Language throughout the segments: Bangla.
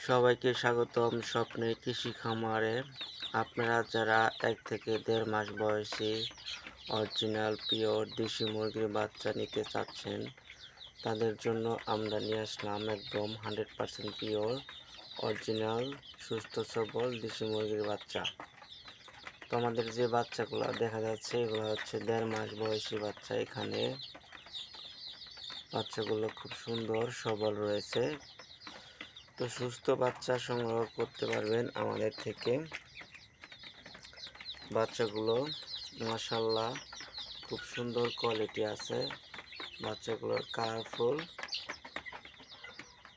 সবাইকে স্বাগতম স্বপ্নের কৃষি খামারে। আপনারা যারা 1 থেকে 1.5 মাস বয়সী অরিজিনাল পিওর দেশি মুরগির বাচ্চা নিতে চাচ্ছেন, তাদের জন্য আমরা নিয়ে আসলাম একদম 100% পিওর অরিজিনাল সুস্থ সবল দেশি মুরগির বাচ্চা। তো আমাদের যে বাচ্চাগুলো দেখা যাচ্ছে এগুলো হচ্ছে 1.5 মাস বয়সী বাচ্চা। এখানে বাচ্চাগুলো খুব সুন্দর সবল রয়েছে। তো সুস্থ বাচ্চা সংগ্রহ করতে পারবেন আমাদের থেকে। বাচ্চাগুলো মাশাআল্লাহ খুব সুন্দর কোয়ালিটি আছে। বাচ্চাগুলোর কালারফুল,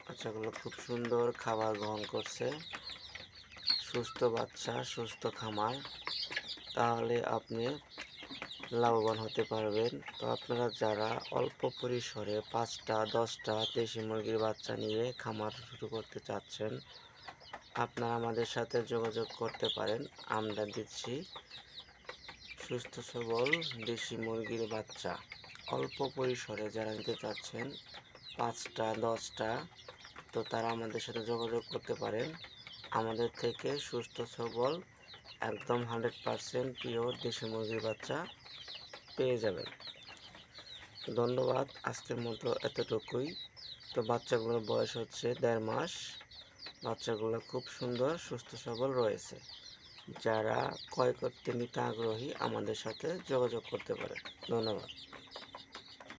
বাচ্চাগুলো খুব সুন্দর খাবার গ্রহণ করছে। সুস্থ বাচ্চা, সুস্থ খামার, তাহলে আপনি লাভবান হতে পারবেন। তো আপনারা যারা অল্প পরিসরে 5টা 10টা দেশি মুরগির বাচ্চা নিয়ে খামার শুরু করতে চাচ্ছেন, আপনারা আমাদের সাথে যোগাযোগ করতে পারেন। আমরা দিচ্ছি সুস্থ সবল দেশি মুরগির বাচ্চা। অল্প পরিসরে যারা নিতে চাচ্ছেন 5টা 10টা, তো তারা আমাদের সাথে যোগাযোগ করতে পারেন। আমাদের থেকে সুস্থ সবল একদম 100% পিওর দেশি মুরগির বাচ্চা পেয়ে যাবেন। ধন্যবাদ, আজকের মতো এতটুকুই। তো বাচ্চাগুলোর বয়স হচ্ছে 1.5 মাস। বাচ্চাগুলো খুব সুন্দর সুস্থ সবল রয়েছে। যারা ক্রয় করতে নিতে আগ্রহী আমাদের সাথে যোগাযোগ করতে পারে। ধন্যবাদ।